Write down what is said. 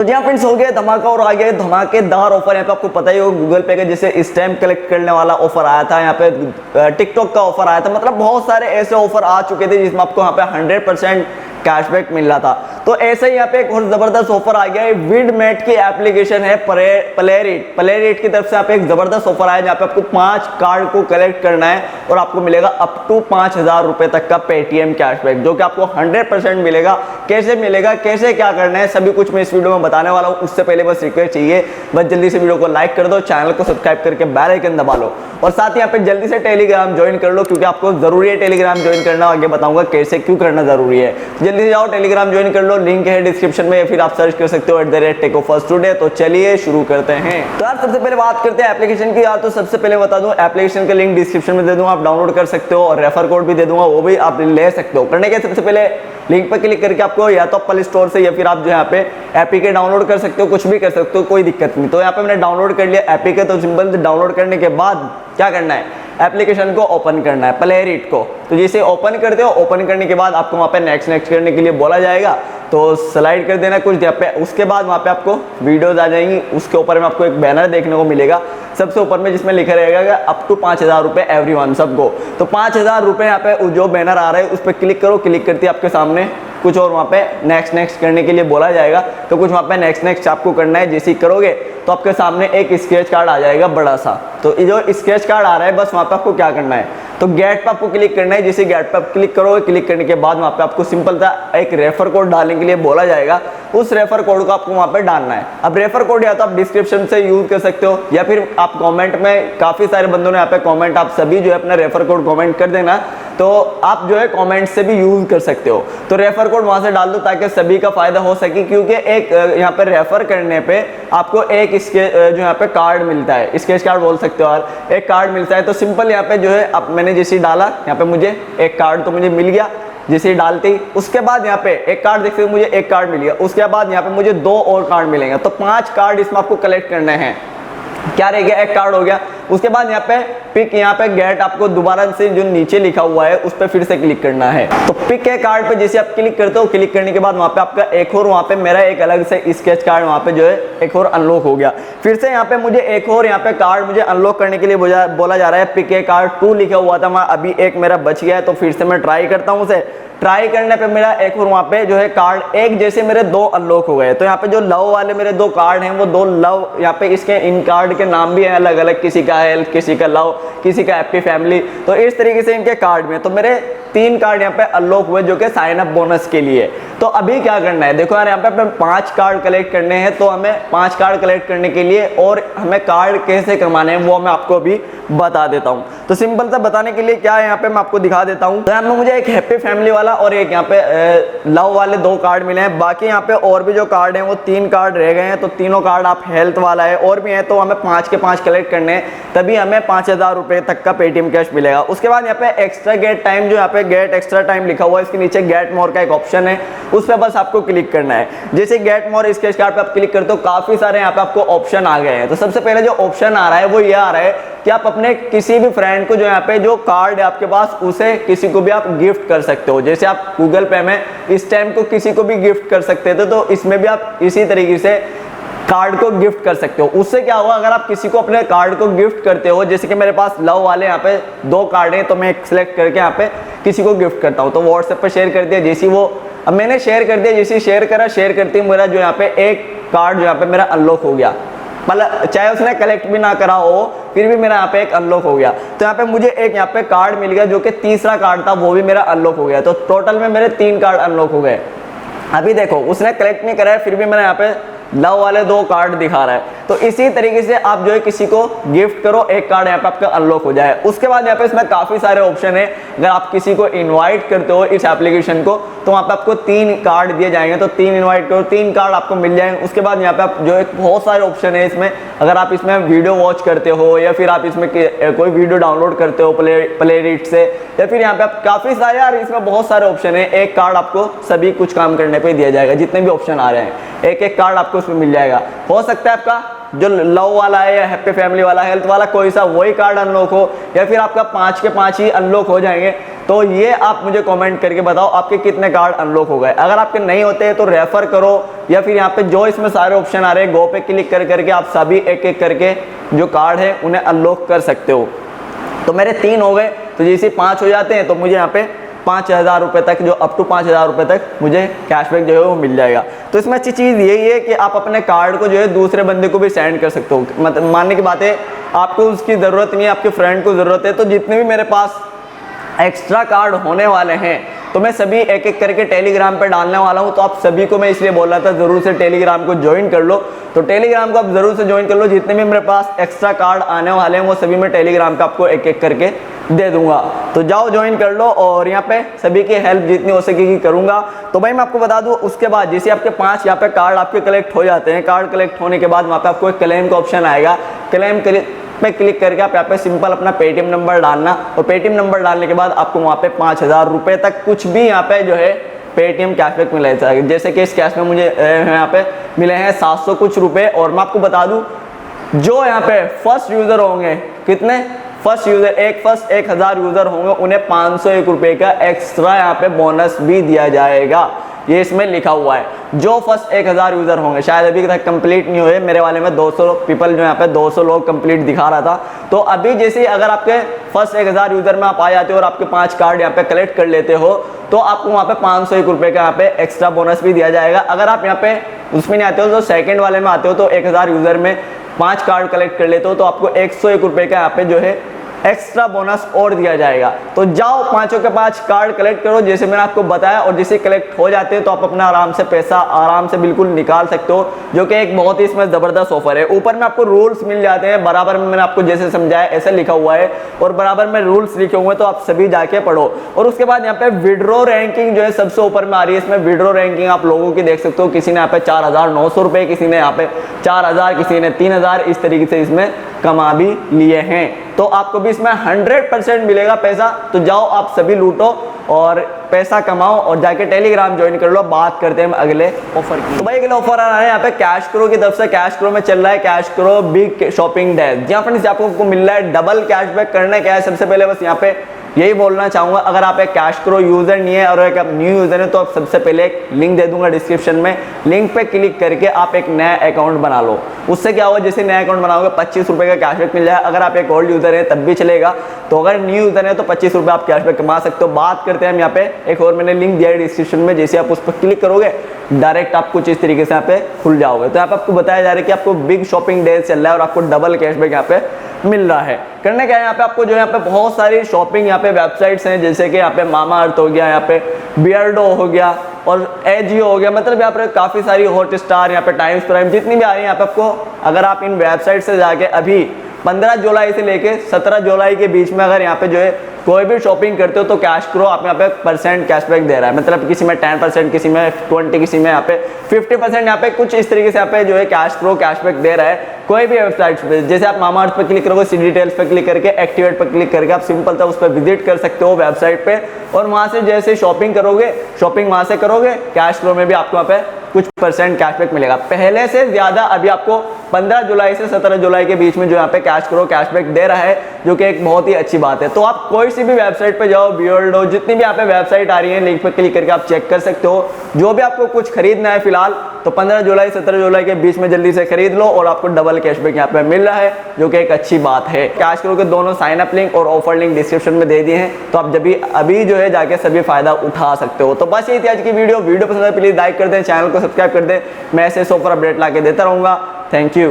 तो जी फ्रेंड्स, हो गया धमाका और आ गया धमाकेदार ऑफर। यहाँ पे आपको पता ही हो गूगल पे के जैसे स्टैम्प कलेक्ट करने वाला ऑफर आया था, यहाँ पे टिकटॉक का ऑफर आया था, मतलब बहुत सारे ऐसे ऑफर आ चुके थे जिसमें आपको यहाँ पे 100% कैशबैक मिल रहा था। तो ऐसे ही यहाँ पे एक और जबरदस्त ऑफर आ गया है। विडमेट की एप्लीकेशन है प्लेरिट की तरफ से यहाँ पे एक जबरदस्त ऑफर आया जहाँ पे आपको 5 कार्ड को कलेक्ट करना है और आपको मिलेगा अप टू 5000 रुपए तक का पेटीएम कैशबैक, जो कि आपको 100% मिलेगा। कैसे मिलेगा, कैसे क्या करना है, सभी कुछ मैं इस वीडियो में बताने वाला हूँ। उससे पहले बस रिक्वेस्ट चाहिए, बस जल्दी से वीडियो को लाइक कर दो, चैनल को सब्सक्राइब करके बेल आइकन दबा लो और साथ ही यहाँ पे जल्दी से टेलीग्राम ज्वाइन कर लो, क्योंकि आपको जरूरी है टेलीग्राम ज्वाइन करना। आगे बताऊंगा कैसे क्यों करना जरूरी है। जल्दी से जाओ टेलीग्राम ज्वाइन कर लो, लिंक है डिस्क्रिप्शन में, या फिर आप सर्च कर सकते हो @takeoffers तो चलिए शुरू करते हैं। तो यार सबसे पहले बात करते हैं एप्लीकेशन की। यार तो सबसे पहले बता दूं, एप्लीकेशन का लिंक डिस्क्रिप्शन में दे दूंगा, आप डाउनलोड कर सकते हो और रेफर कोड भी दे दूंगा, वो भी आप ले सकते हो। करने के सबसे पहले लिंक पर क्लिक करके आपको या तो प्ले स्टोर से या फिर आप जो यहाँ पे एपीके डाउनलोड कर सकते हो, कुछ भी कर सकते हो, कोई दिक्कत नहीं। तो यहाँ पे मैंने डाउनलोड कर लिया एपीके। तो सिंपल डाउनलोड करने के बाद क्या करना है, एप्लीकेशन को ओपन करना है, प्लेरिट को। तो जैसे ओपन करते हो, ओपन करने के बाद आपको वहाँ पे नेक्स्ट करने के लिए बोला जाएगा, तो स्लाइड कर देना कुछ यहाँ पे। उसके बाद वहाँ पे आपको वीडियोज आ जाएंगी, उसके ऊपर में आपको एक बैनर देखने को मिलेगा सबसे ऊपर में, जिसमें लिखा रहेगा अप टू 5000 रुपए एवरीवन, सबको। तो 5000 रुपए यहाँ पे जो बैनर आ रहा है उस पर क्लिक करो। क्लिक करते ही आपके सामने कुछ और वहाँ पे नेक्स्ट करने के लिए बोला जाएगा, तो कुछ वहाँ पे नेक्स्ट आपको करना है। जैसे ही करोगे तो आपके सामने एक स्क्रैच कार्ड आ जाएगा बड़ा सा। तो ये जो स्क्रैच कार्ड आ रहा है, बस वहाँ पे आपको क्या करना है, तो गेट पे आपको क्लिक करना है। जैसे गेट पे आप क्लिक करोगे, क्लिक करने के बाद वहाँ पे आपको सिंपल सा एक रेफर कोड डालने के लिए बोला जाएगा। उस रेफर कोड को आपको वहाँ पे डालना है। अब रेफर कोड या तो आप डिस्क्रिप्शन से यूज कर सकते हो, या फिर आप कमेंट में, काफी सारे बंदों ने यहाँ पे कमेंट, आप सभी जो है अपना रेफर कोड कमेंट कर देना, तो आप जो है कमेंट से भी यूज कर सकते हो। तो रेफर कोड वहां से डाल दो ताकि सभी का फायदा हो सके, क्योंकि एक यहाँ पे रेफर करने पे आपको एक इसके जो यहाँ पे कार्ड मिलता है, स्केच कार्ड बोल सकते हो यार, एक कार्ड मिलता है। तो सिंपल यहाँ पे जो है अब मैंने जैसे डाला, यहाँ पे मुझे एक कार्ड तो मुझे मिल गया जैसे डालते ही। उसके बाद यहाँ पे एक कार्ड देखते हो, मुझे एक कार्ड मिल गया। उसके बाद यहाँ पे मुझे 2 और कार्ड मिलेंगे, तो 5 कार्ड इसमें आपको कलेक्ट करने हैं। क्या रह गया, एक कार्ड हो गया। उसके बाद यहाँ पे पिक, यहाँ पे गेट, आपको दोबारा से जो नीचे लिखा हुआ है उस पर फिर से क्लिक करना है। तो पिक के कार्ड पे जैसे आप क्लिक करते हो, क्लिक करने के बाद वहाँ पे आपका एक और, वहाँ पे मेरा एक अलग से स्केच कार्ड वहाँ पे जो है एक और अनलॉक हो गया। फिर से यहाँ पे मुझे एक और यहाँ पे कार्ड मुझे अनलॉक करने के लिए बोला जा रहा है। पिक के कार्ड 2 लिखा हुआ था वहाँ, अभी एक मेरा बच गया है, तो फिर से मैं ट्राई करता हूँ उसे। ट्राई करने पे मेरा एक और वहाँ पे जो है कार्ड एक जैसे मेरे 2 अनलॉक हो गए। तो यहाँ पे जो लव वाले मेरे 2 कार्ड हैं, वो 2 लव, यहाँ पे इसके इन कार्ड के नाम भी हैं अलग अलग, किसी का हेल्थ, किसी का लव, किसी का हैप्पी फैमिली। तो इस तरीके से इनके कार्ड में तो मेरे 3 कार्ड यहाँ पे अनलॉक हुए, जो कि साइन अप बोनस के लिए। तो अभी क्या करना है, देखो यार यहाँ पे 5 कार्ड कलेक्ट करने हैं। तो हमें 5 कार्ड कलेक्ट करने के लिए और हमें कार्ड कैसे कमाने हैं वो मैं आपको अभी बता देता हूँ। तो सिंपल सा बताने के लिए क्या है, यहाँ पे मैं आपको दिखा देता हूँ। तो यहाँ पे मुझे एक हैप्पी फैमिली वाला और एक यहाँ पे लव वाले 2 कार्ड मिले हैं। बाकी यहाँ पे और भी जो कार्ड हैं वो 3 कार्ड रह गए हैं। तो तीनों कार्ड आप हेल्थ वाला है और भी है, तो हमें 5 के 5 कलेक्ट करने हैं, तभी हमें 5000 रुपए तक का पेटीएम कैश मिलेगा। उसके बाद यहाँ पे एक्स्ट्रा गेट टाइम, जो यहाँ पे गेट एक्स्ट्रा टाइम लिखा हुआ है, इसके नीचे गेट मोर का एक ऑप्शन है, उस पर बस आपको क्लिक करना है। जैसे गेट मोर स्केच कार्ड पे आप क्लिक करते हो, काफी सारे यहाँ पे आपको ऑप्शन आ गए हैं। तो सबसे पहले जो ऑप्शन आ रहा है वो ये आ रहा है कि आप अपने किसी भी फ्रेंड को, जो यहाँ पे जो कार्ड है आपके पास, उसे किसी को भी आप गिफ्ट कर सकते हो। जैसे आप गूगल पे में इस टाइम को किसी को भी गिफ्ट कर सकते थे, तो इसमें भी आप इसी तरीके से कार्ड को गिफ्ट कर सकते हो। उससे क्या होगा, अगर आप किसी को अपने कार्ड को गिफ्ट करते हो, जैसे कि मेरे पास लव वाले यहाँ पे 2 कार्ड हैं, तो मैं सिलेक्ट करके यहाँ पे किसी को गिफ्ट करता हूँ। तो व्हाट्सएप पर शेयर कर दिया, जैसे वो, अब मैंने शेयर कर दिया, जैसे शेयर करा, शेयर करते मेरा जो यहाँ पे एक कार्ड जो यहाँ पे मेरा अनलॉक हो गया, मतलब चाहे उसने कलेक्ट भी ना करा हो, फिर भी मेरा यहाँ पे एक अनलॉक हो गया। तो यहाँ पे मुझे एक यहाँ पे कार्ड मिल गया, जो कि तीसरा कार्ड था, वो भी मेरा अनलॉक हो गया। तो टोटल में मेरे 3 कार्ड अनलॉक हो गए। अभी देखो उसने कलेक्ट नहीं करा है, फिर भी मेरा यहाँ पे लव वाले 2 कार्ड दिखा रहा है। तो इसी तरीके से आप जो है किसी को गिफ्ट करो, एक कार्ड यहाँ पे आपका अनलॉक हो जाए। उसके बाद यहाँ पे इसमें काफी सारे ऑप्शन है। अगर आप किसी को इनवाइट करते हो इस एप्लीकेशन को, तो वहाँ पे आपको 3 कार्ड दिए जाएंगे। तो 3 इनवाइट करो, 3 कार्ड आपको मिल जाएंगे। उसके बाद यहाँ पे आप जो है बहुत सारे ऑप्शन है इसमें। अगर आप इसमें वीडियो वॉच करते हो, या फिर आप इसमें कोई वीडियो डाउनलोड करते हो प्लेरिट से, या फिर यहाँ पे आप काफी सारे, यार इसमें बहुत सारे ऑप्शन है। एक कार्ड आपको सभी कुछ काम करने पे दिया जाएगा, जितने भी ऑप्शन आ रहे हैं एक एक कार्ड आपको उसमें मिल जाएगा। हो सकता है आपका जो लव वाला है या हैप्पी फैमिली वाला, हेल्थ वाला, कोई सा वही कार्ड अनलॉक हो, या फिर आपका 5 के 5 ही अनलॉक हो जाएंगे। तो ये आप मुझे कमेंट करके बताओ आपके कितने कार्ड अनलॉक हो गए। अगर आपके नहीं होते हैं तो रेफर करो, या फिर यहाँ पे जो इसमें सारे ऑप्शन आ रहे हैं गो पे क्लिक कर करके आप सभी एक एक करके जो कार्ड है उन्हें अनलॉक कर सकते हो। तो मेरे 3 हो गए, तो जैसे 5 हो जाते हैं तो मुझे यहाँ पे 5,000 रुपये तक, जो अप टू 5,000 रुपये तक मुझे कैशबैक जो है वो मिल जाएगा। तो इसमें अच्छी चीज़ यही है कि आप अपने कार्ड को जो है दूसरे बंदे को भी सेंड कर सकते हो। मतलब मानने की बात है आपको उसकी ज़रूरत नहीं है, आपके फ्रेंड को ज़रूरत है, तो जितने भी मेरे पास एक्स्ट्रा कार्ड होने वाले हैं तो मैं सभी एक एक करके टेलीग्राम पे डालने वाला हूं। तो आप सभी को मैं इसलिए बोल रहा था ज़रूर से टेलीग्राम को ज्वाइन कर लो। तो टेलीग्राम को आप ज़रूर से ज्वाइन कर लो। जितने भी मेरे पास एक्स्ट्रा कार्ड आने वाले हैं वो सभी मैं टेलीग्राम पे आपको एक एक करके दे दूंगा। तो जाओ ज्वाइन कर लो और यहाँ पे सभी की हेल्प जितनी हो सकेगी करूंगा। तो भाई मैं आपको बता दूं, उसके बाद जैसे आपके 5 यहाँ पे कार्ड आपके कलेक्ट हो जाते हैं, कार्ड कलेक्ट होने के बाद वहाँ पे आपको एक क्लेम का ऑप्शन आएगा। क्लेम पे क्लिक करके आप यहाँ पे सिंपल अपना पेटीएम नंबर डालना, और पेटीएम नंबर डालने के बाद आपको वहाँ पे 5,000 रुपये तक कुछ भी यहाँ पे जो है पेटीएम कैशबैक मिला है। जैसे कि इस कैश में मुझे यहाँ पे मिले हैं 700 कुछ रुपये। और मैं आपको बता दूं जो यहाँ पे फर्स्ट यूज़र होंगे, कितने फर्स्ट यूज़र, 1,000 यूज़र होंगे उन्हें 501 रुपये का एक्स्ट्रा यहाँ पे बोनस भी दिया जाएगा। ये इसमें लिखा हुआ है जो फर्स्ट 1,000 यूज़र होंगे। शायद अभी तक कंप्लीट नहीं हुए, मेरे वाले में 200 पीपल जो यहाँ पे 200 लोग कंप्लीट दिखा रहा था। तो अभी जैसे अगर आपके फर्स्ट 1,000 यूज़र में आप आ जाते हो और आपके 5 कार्ड यहाँ पे कलेक्ट कर लेते हो तो आपको वहाँ पे 501 रुपये का यहाँ पे एक्स्ट्रा बोनस भी दिया जाएगा। अगर आप यहाँ पे उसमें नहीं आते हो तो सेकेंड वाले में आते हो तो 1,000 यूज़र में 5 कार्ड कलेक्ट कर लेते हो तो आपको 101 रुपये का यहाँ पे जो है एक्स्ट्रा बोनस और दिया जाएगा। तो जाओ 5 के 5 कार्ड कलेक्ट करो जैसे मैंने आपको बताया, और जैसे कलेक्ट हो जाते हैं तो आप अपना आराम से पैसा आराम से बिल्कुल निकाल सकते हो, जो कि एक बहुत ही इसमें ज़बरदस्त ऑफर है। ऊपर में आपको रूल्स मिल जाते हैं बराबर में, मैंने आपको जैसे समझाया ऐसे लिखा हुआ है और बराबर में रूल्स लिखे हुए हैं, तो आप सभी जाके पढ़ो। और उसके बाद यहाँ पे विड्रॉ रैंकिंग जो है सबसे ऊपर में आ रही है। इसमें विड्रॉ रैंकिंग आप लोगों की देख सकते हो, किसी ने यहाँ पे 4,900 रुपये, किसी ने यहाँ पे 4,000, किसी ने 3,000, इस तरीके से इसमें कमा भी लिए हैं। तो आपको भी इसमें 100% मिलेगा पैसा। तो जाओ आप सभी लूटो और पैसा कमाओ और जाके टेलीग्राम ज्वाइन कर लो। बात करते हैं अगले ऑफर की। तो भाई अगले ऑफर आ रहा है यहाँ पे कैशक्रो की तरफ से। कैशक्रो में चल रहा है कैशक्रो बिग शॉपिंग डे, जहाँ पर आपको मिल रहा है डबल कैशबैक। करना क्या है, सबसे पहले बस यहाँ पे यही बोलना चाहूँगा, अगर आप एक कैशक्रो यूज़र नहीं है और एक न्यू यूज़र है तो आप सबसे पहले एक लिंक दे दूंगा डिस्क्रिप्शन में, लिंक पे क्लिक करके आप एक नया अकाउंट बना लो। उससे क्या होगा, जैसे नया अकाउंट बनाओगे 25 रुपये का कैशबैक मिल जाएगा। अगर आप एक ओल्ड यूज़र है तब भी चलेगा, तो अगर न्यू यूज़र है तो 25 रुपये आप कैशबैक कमा सकते हो। बात करते हैं हम यहाँ पे एक और, मैंने लिंक दिया है डिस्क्रिप्शन में, जैसे आप उस पर क्लिक करोगे डायरेक्ट आप कुछ इस तरीके से यहाँ पे खुल जाओगे। तो यहाँ पे आपको बताया जा रहा है कि आपको बिग शॉपिंग डे चल रहा है और आपको डबल कैशबैक यहाँ पे मिल रहा है। करने क्या है, यहाँ पे आपको जो यहाँ पे बहुत सारी शॉपिंग यहाँ पे वेबसाइट्स हैं, जैसे कि यहाँ पे मामा अर्थ हो गया, यहाँ पे बियर्डो हो गया और एजियो हो गया। मतलब यहाँ पे काफ़ी सारी हॉटस्टार, यहाँ पे टाइम्स प्राइम, जितनी भी आ रही है यहाँ पे आपको, अगर आप इन वेबसाइट से जाके अभी 15 जुलाई से लेके 17 जुलाई के बीच में अगर यहाँ पे जो है कोई भी शॉपिंग करते हो तो कैशक्रो आप यहाँ पे % कैशबैक दे रहा है। मतलब किसी में 10%, किसी में 20%, किसी में यहाँ पे 50%, यहाँ पे कुछ इस तरीके से यहाँ पे जो है कैशक्रो कैशबैक दे रहा है कोई भी वेबसाइट पे। जैसे आप मामा अर्थ पे क्लिक करोगे, सी डिटेल्स पे क्लिक करके एक्टिवेट पर क्लिक करके आप सिंपल था उस पर विजिट कर सकते हो वेबसाइट पे, और वहाँ से जैसे शॉपिंग करोगे, शॉपिंग वहाँ से करोगे, कैशक्रो में भी आपको वहाँ पे कुछ % कैशबैक मिलेगा। पहले से ज़्यादा अभी आपको 15 जुलाई से 17 जुलाई के बीच में जो यहाँ पे कैशक्रो कैशबैक दे रहा है, जो कि एक बहुत ही अच्छी बात है। तो आप कोई सी भी वेबसाइट पे जाओ, बियर्डो, जितनी भी यहाँ पे वेबसाइट आ रही है, लिंक पे क्लिक करके आप चेक कर सकते हो। जो भी आपको कुछ खरीदना है फिलहाल तो 15 जुलाई 17 जुलाई के बीच में जल्दी से खरीद लो और आपको डबल कैशबैक यहाँ पे मिल रहा है, जो कि एक अच्छी बात है। कैशक्रो के दोनों साइन अप लिंक और ऑफर लिंक डिस्क्रिप्शन में दे दिए हैं, तो आप जब भी अभी जो है जाके सभी फायदा उठा सकते हो। तो बस यही थी आज की वीडियो। वीडियो पसंद है प्लीज लाइक कर दें, चैनल को सब्सक्राइब कर दें। मैं ऐसे ऑफर अपडेट ला के देता रहूँगा। Thank you.